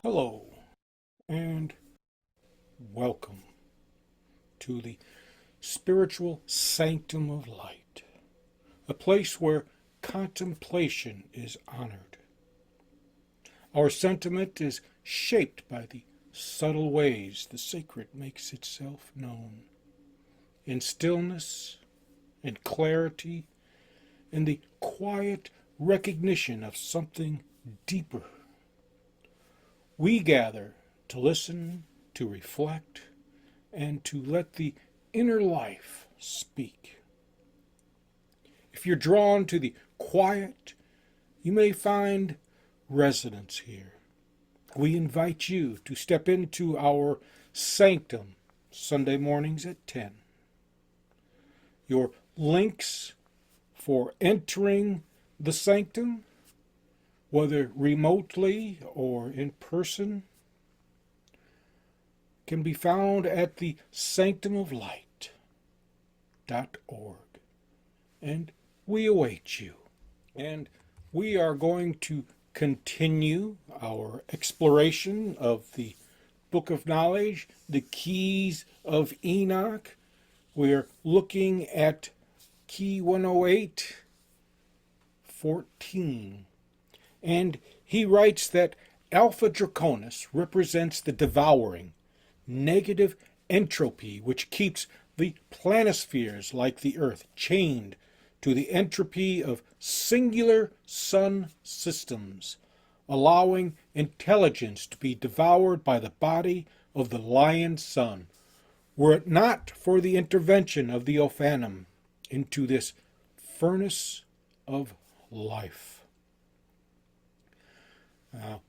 Hello and welcome to the spiritual sanctum of light, a place where contemplation is honored. Our sentiment is shaped by the subtle ways the sacred makes itself known, in stillness, in clarity, in the quiet recognition of something deeper. We gather to listen, to reflect, and to let the inner life speak. If you're drawn to the quiet, you may find resonance here. We invite you to step into our Sanctum Sunday mornings at 10. Your links for entering the Sanctum, whether remotely or in person, can be found at the sanctumoflight.org. And we await you. And we are going to continue our exploration of the Book of Knowledge, the Keys of Enoch. We're looking at Key 108, 14. And he writes that Alpha Draconis represents the devouring, negative entropy which keeps the planispheres like the Earth chained to the entropy of singular sun systems, allowing intelligence to be devoured by the body of the lion sun, were it not for the intervention of the Ophanim into this furnace of life.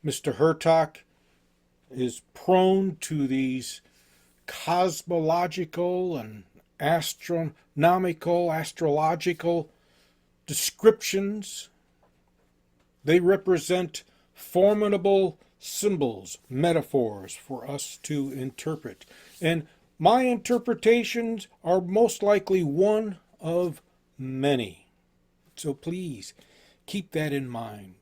Mr. Hertak is prone to these cosmological and astrological descriptions. They represent formidable symbols, metaphors for us to interpret. And my interpretations are most likely one of many. So please keep that in mind.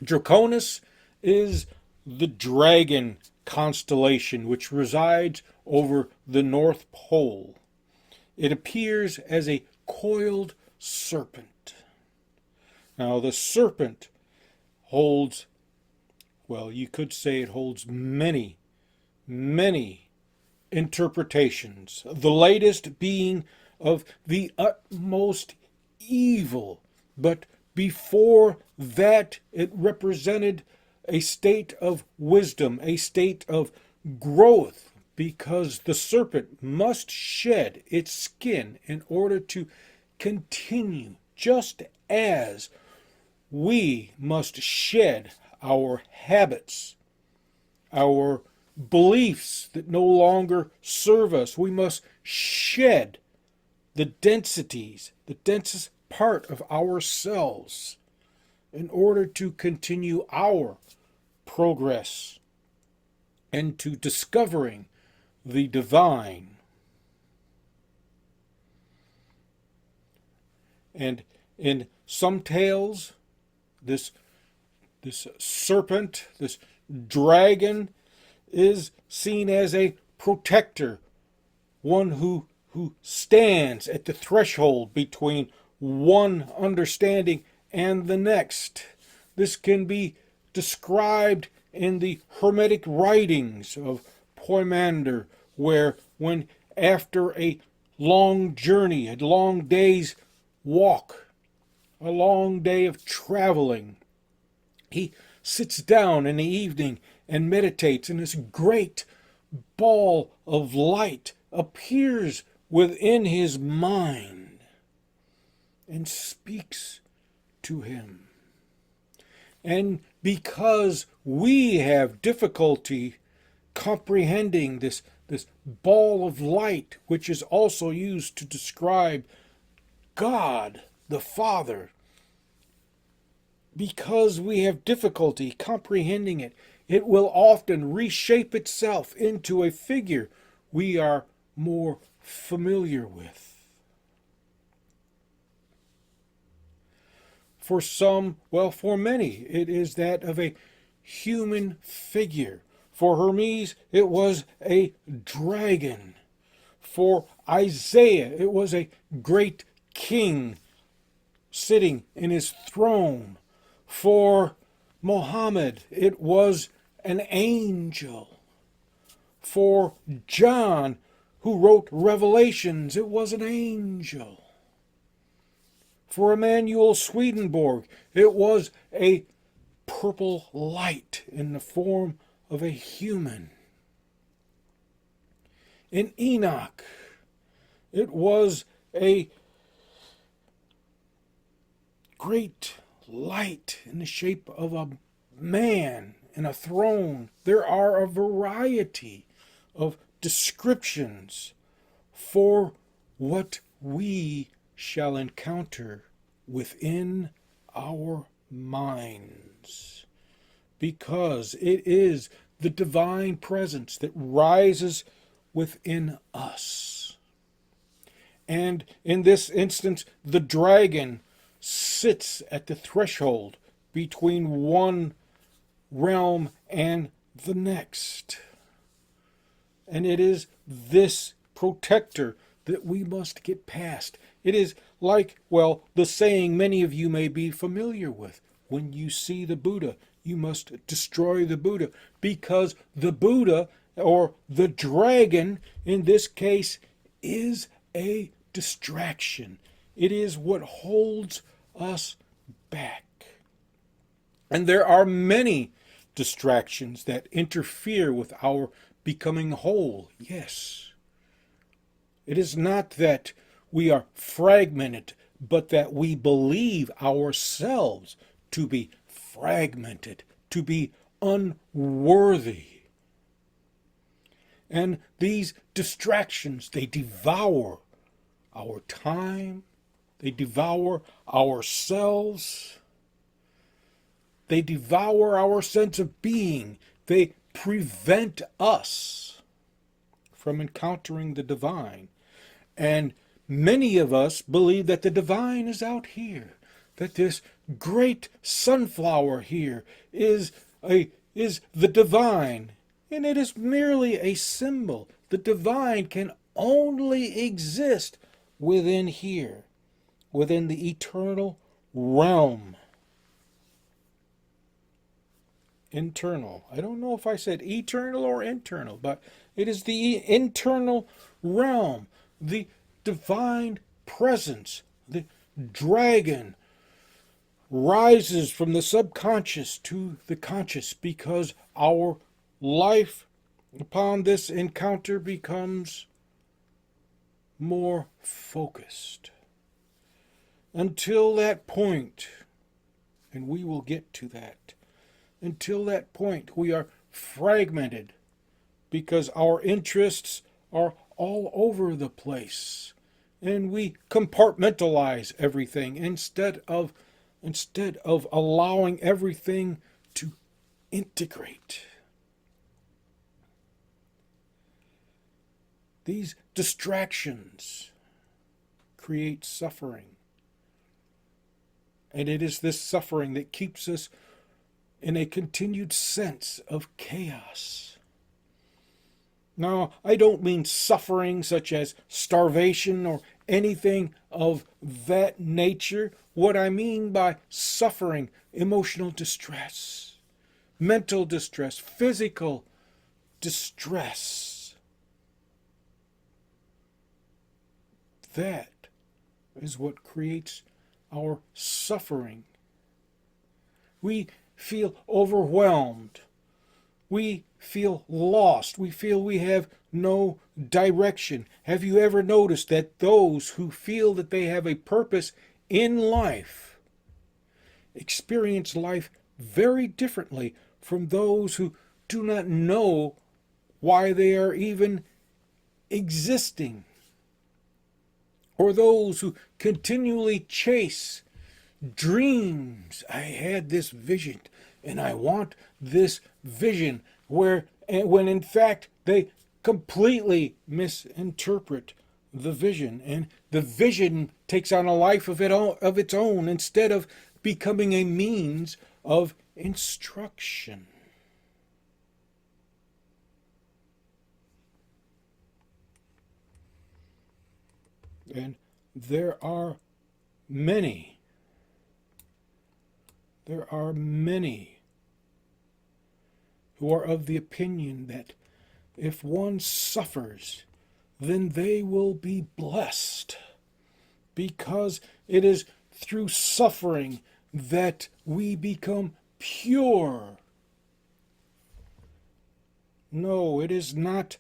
Draconis is the dragon constellation which resides over the North Pole. It appears as a coiled serpent. Now, the serpent holds, well, you could say it holds many, many interpretations. The latest being of the utmost evil, but before that, it represented a state of wisdom, a state of growth, because the serpent must shed its skin in order to continue, just as we must shed our habits, our beliefs that no longer serve us. We must shed the densities, the densest part of ourselves in order to continue our progress into discovering the divine. And in some tales, this serpent, this dragon, is seen as a protector, one who stands at the threshold between one understanding and the next. This can be described in the Hermetic writings of Poimander, where when after a long journey, a long day's walk, a long day of traveling, he sits down in the evening and meditates, and this great ball of light appears within his mind and speaks to him. And because we have difficulty comprehending this ball of light, which is also used to describe God the Father, because we have difficulty comprehending it, it will often reshape itself into a figure we are more familiar with. For some, well, for many, it is that of a human figure. For Hermes, it was a dragon. For Isaiah, it was a great king sitting in his throne. For Mohammed, it was an angel. For John, who wrote Revelations, it was an angel. For Emanuel Swedenborg, it was a purple light in the form of a human. In Enoch, it was a great light in the shape of a man in a throne. There are a variety of descriptions for what we shall encounter within our minds, because it is the divine presence that rises within us. And in this instance, the dragon sits at the threshold between one realm and the next. And it is this protector that we must get past. It is like, well, the saying many of you may be familiar with. When you see the Buddha, you must destroy the Buddha. Because the Buddha, or the dragon in this case, is a distraction. It is what holds us back. And there are many distractions that interfere with our becoming whole. Yes. It is not that we are fragmented, but that we believe ourselves to be fragmented, to be unworthy. And these distractions, they devour our time, they devour ourselves, they devour our sense of being, they prevent us from encountering the divine. And many of us believe that the divine is out here, that this great sunflower here is the divine, and it is merely a symbol. The divine can only exist within here, within the eternal realm. Internal. I don't know if I said eternal or internal, but it is the internal realm, the divine presence. The dragon rises from the subconscious to the conscious because our life upon this encounter becomes more focused. Until that point, and we will get to that, until that point we are fragmented because our interests are all over the place and we compartmentalize everything instead of allowing everything to integrate. These distractions create suffering. And it is this suffering that keeps us in a continued sense of chaos. Now, I don't mean suffering such as starvation or anything of that nature. What I mean by suffering, emotional distress, mental distress, physical distress. That is what creates our suffering. We feel overwhelmed. We feel lost. We feel we have no direction. Have you ever noticed that those who feel that they have a purpose in life experience life very differently from those who do not know why they are even existing? Or those who continually chase dreams. I had this vision and I want this vision, when in fact they completely misinterpret the vision, and the vision takes on a life of its own instead of becoming a means of instruction. And there are many, there are many who are of the opinion that if one suffers, then they will be blessed, because it is through suffering that we become pure. No, it is not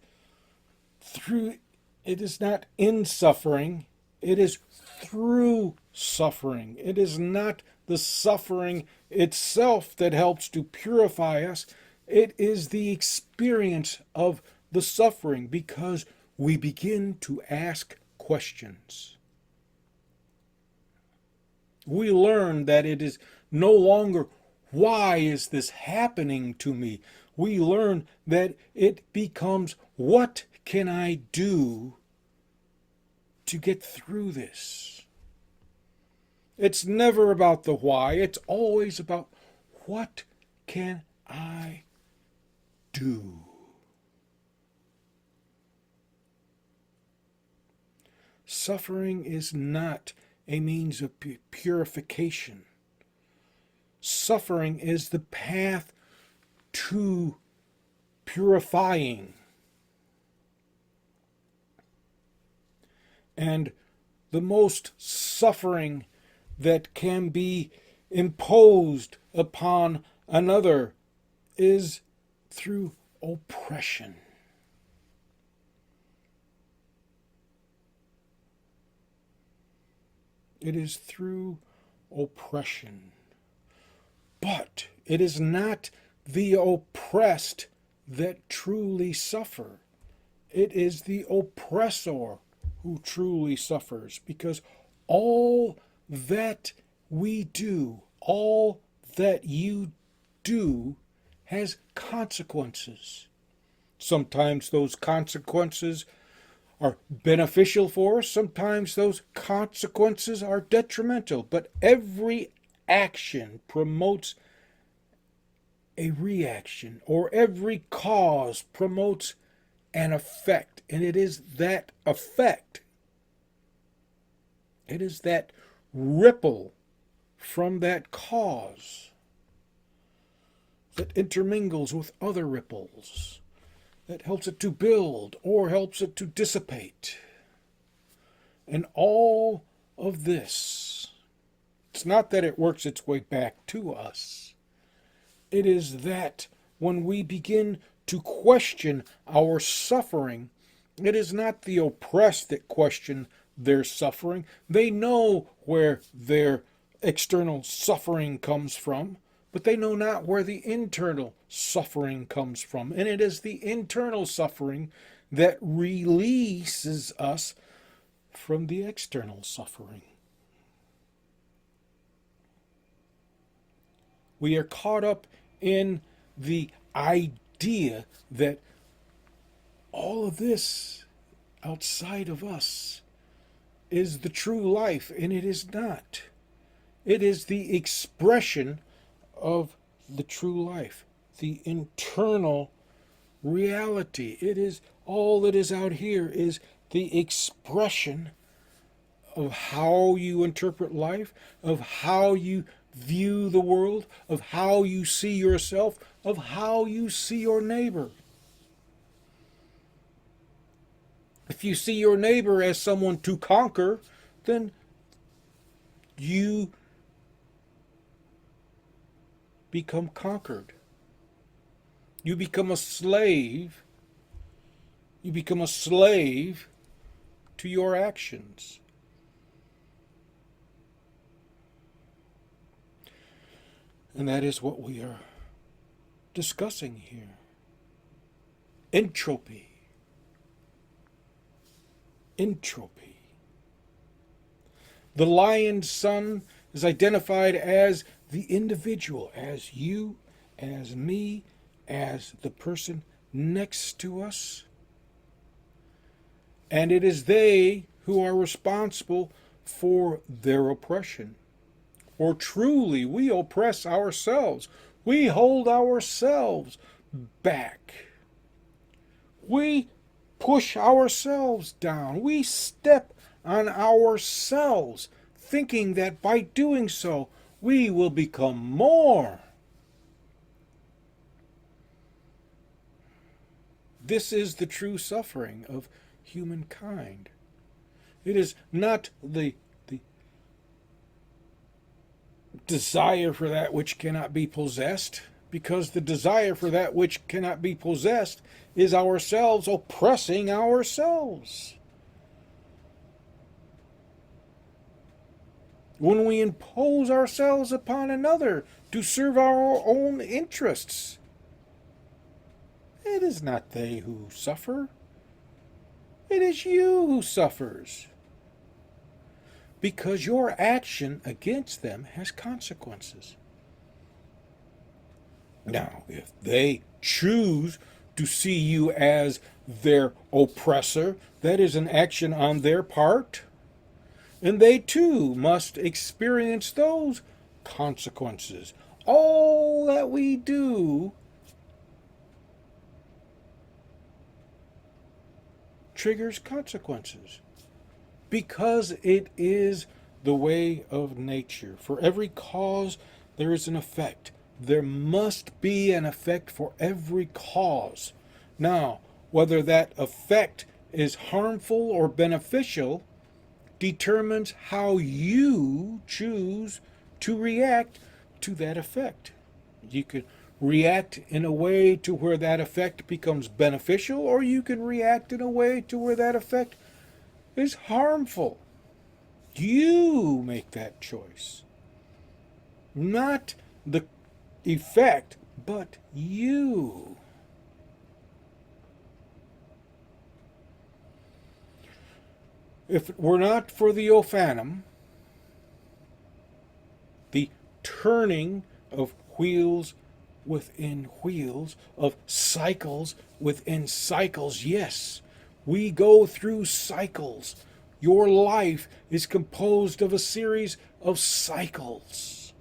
in suffering, it is through suffering. It is not the suffering itself that helps to purify us. It is the experience of the suffering, because we begin to ask questions. We learn that it is no longer, why is this happening to me? We learn that it becomes, what can I do to get through this? It's never about the why. It's always about, what can I do? Suffering is not a means of purification. Suffering is the path to purifying. And the most suffering that can be imposed upon another is through oppression. It is through oppression. But it is not the oppressed that truly suffer. It is the oppressor who truly suffers, because all that we do, all that you do, has consequences. Sometimes those consequences are beneficial for us, sometimes those consequences are detrimental, but every action promotes a reaction, or every cause promotes an effect, and it is that effect, it is that ripple from that cause that intermingles with other ripples, that helps it to build or helps it to dissipate. And all of this, it's not that it works its way back to us. It is that when we begin to question our suffering, it is not the oppressed that question their suffering. They know where their external suffering comes from, but they know not where the internal suffering comes from. And it is the internal suffering that releases us from the external suffering. We are caught up in the idea that all of this outside of us is the true life, and it is not. It is the expression of the true life, the internal reality. It is all that is out here is the expression of how you interpret life, of how you view the world, of how you see yourself, of how you see your neighbor. If you see your neighbor as someone to conquer, then you become conquered. You become a slave. You become a slave to your actions. And that is what we are discussing here. Entropy. Entropy. The lion's son is identified as the individual, as you, as me, as the person next to us. And it is they who are responsible for their oppression. For truly we oppress ourselves. We hold ourselves back. We push ourselves down. We step on ourselves, thinking that by doing so we will become more. This is the true suffering of humankind. It is not the desire for that which cannot be possessed, because the desire for that which cannot be possessed is ourselves oppressing ourselves. When we impose ourselves upon another to serve our own interests, it is not they who suffer. It is you who suffers. Because your action against them has consequences. Now, if they choose to see you as their oppressor, that is an action on their part, and they too must experience those consequences. All that we do triggers consequences, because it is the way of nature. For every cause, there is an effect. There must be an effect for every cause. Now, whether that effect is harmful or beneficial determines how you choose to react to that effect. You can react in a way to where that effect becomes beneficial, or you can react in a way to where that effect is harmful. You make that choice. Not the effect, but you. If it were not for the Ophanum, the turning of wheels within wheels, of cycles within cycles, yes, we go through cycles. Your life is composed of a series of cycles.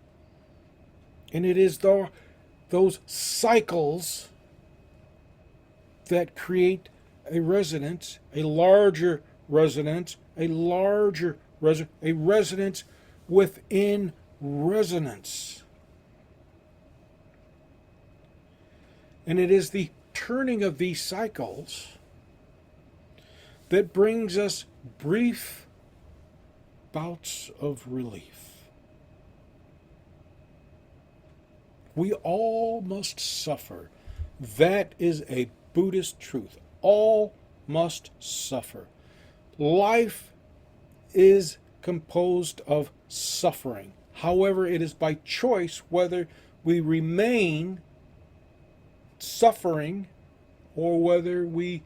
And it is those cycles that create a resonance, a larger resonance, a larger resonance, a resonance within resonance. And it is the turning of these cycles that brings us brief bouts of relief. We all must suffer. That is a Buddhist truth. All must suffer. Life is composed of suffering. However, it is by choice whether we remain suffering or whether we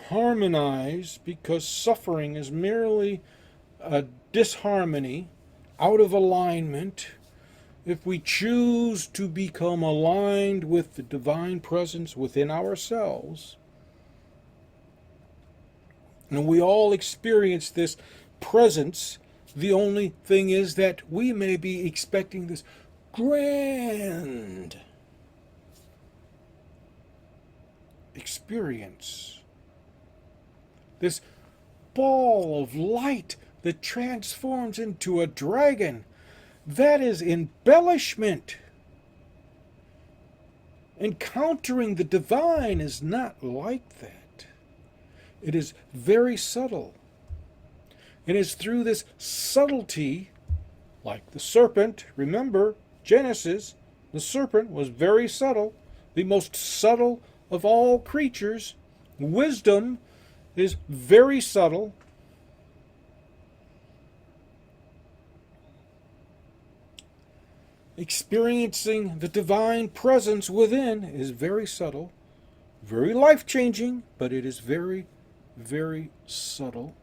harmonize, because suffering is merely a disharmony, out of alignment. If we choose to become aligned with the divine presence within ourselves, and we all experience this presence, the only thing is that we may be expecting this grand experience, this ball of light that transforms into a dragon. That is embellishment. Encountering the divine is not like that. It is very subtle. It is through this subtlety, like the serpent. Remember, Genesis, the serpent was very subtle, the most subtle of all creatures. Wisdom is very subtle. Experiencing the divine presence within is very subtle, very life-changing, but it is very, very subtle.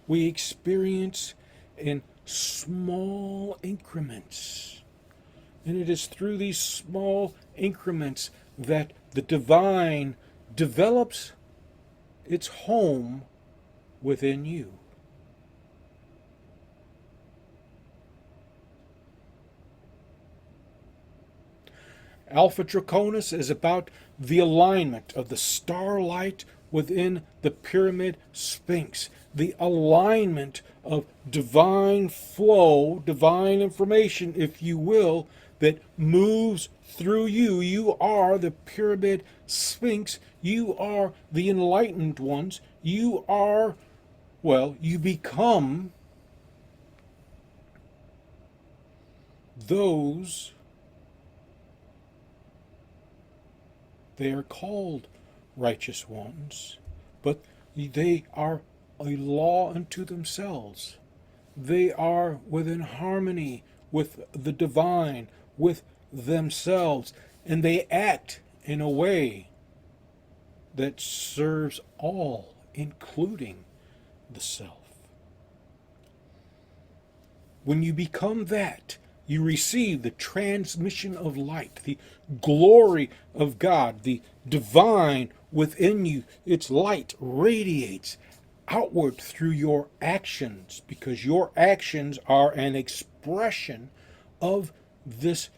We experience in small increments. And it is through these small increments that the divine develops its home within you. Alpha Draconis is about the alignment of the starlight within the pyramid sphinx. the alignment of divine flow, divine information, if you will, that moves through you. You are the pyramid sphinx. You are the enlightened ones. You are, well, you become those. They are called righteous ones, but they are a law unto themselves. They are within harmony with the divine, with themselves, and they act in a way that serves all, including the self. When you become that, you receive the transmission of light, the glory of God, the divine within you. Its light radiates outward through your actions, because your actions are an expression of this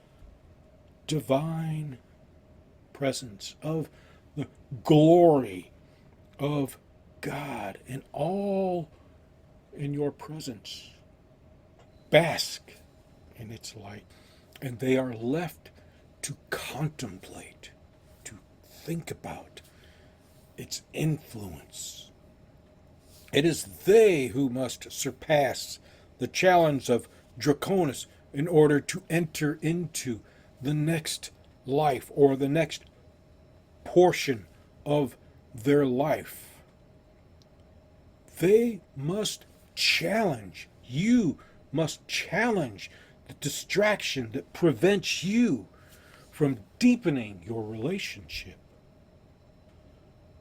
divine presence, of the glory of God, and all in your presence bask in its light, and they are left to contemplate, to think about its influence. It is they who must surpass the challenge of Draconis in order to enter into the next life, or the next portion of their life. They must challenge. You must challenge the distraction that prevents you from deepening your relationship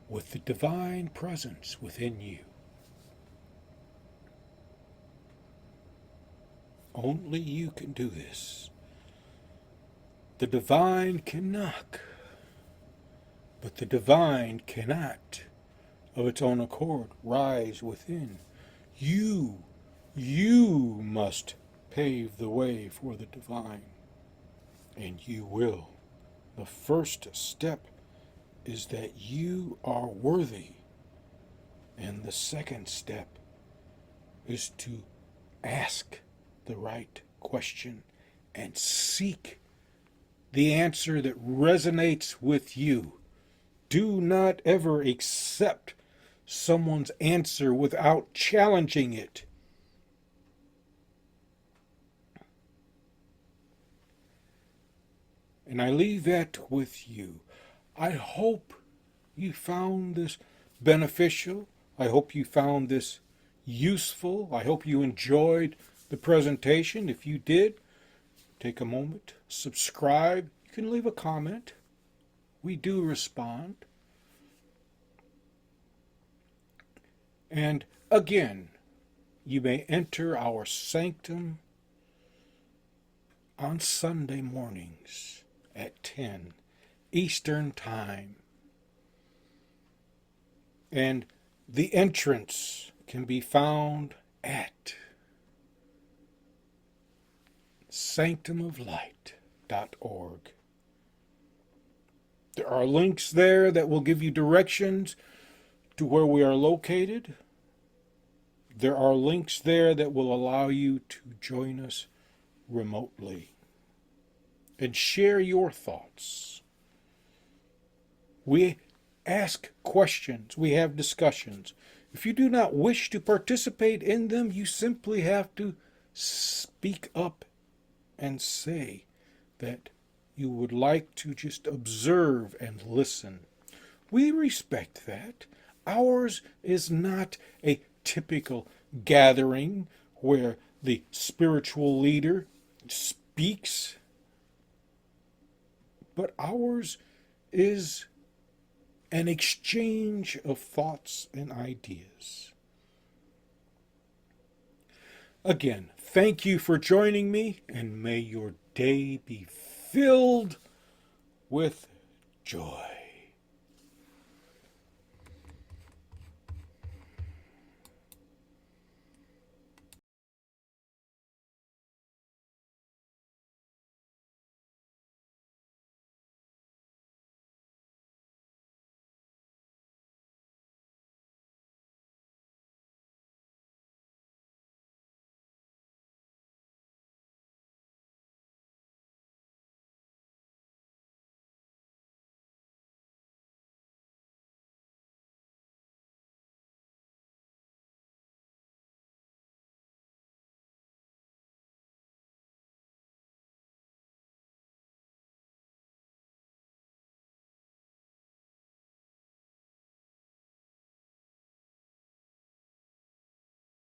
with the divine presence within you. Only you can do this. The divine can knock, but the divine cannot, of its own accord, rise within. You must pave the way for the divine, and you will. The first step is that you are worthy, and the second step is to ask the right question and seek the answer that resonates with you. Do not ever accept someone's answer without challenging it. And I leave that with you. I hope you found this beneficial. I hope you found this useful. I hope you enjoyed the presentation. If you did, take a moment, subscribe. You can leave a comment. We do respond. And again, you may enter our sanctum on Sunday mornings at 10 Eastern Time. And the entrance can be found at sanctumoflight.org. There are links there that will give you directions to where we are located. There are links there that will allow you to join us remotely and share your thoughts. We ask questions. We have discussions. If you do not wish to participate in them, you simply have to speak up and say that you would like to just observe and listen. We respect that. Ours is not a typical gathering where the spiritual leader speaks, but ours is an exchange of thoughts and ideas. Again, thank you for joining me, and may your day be filled with joy.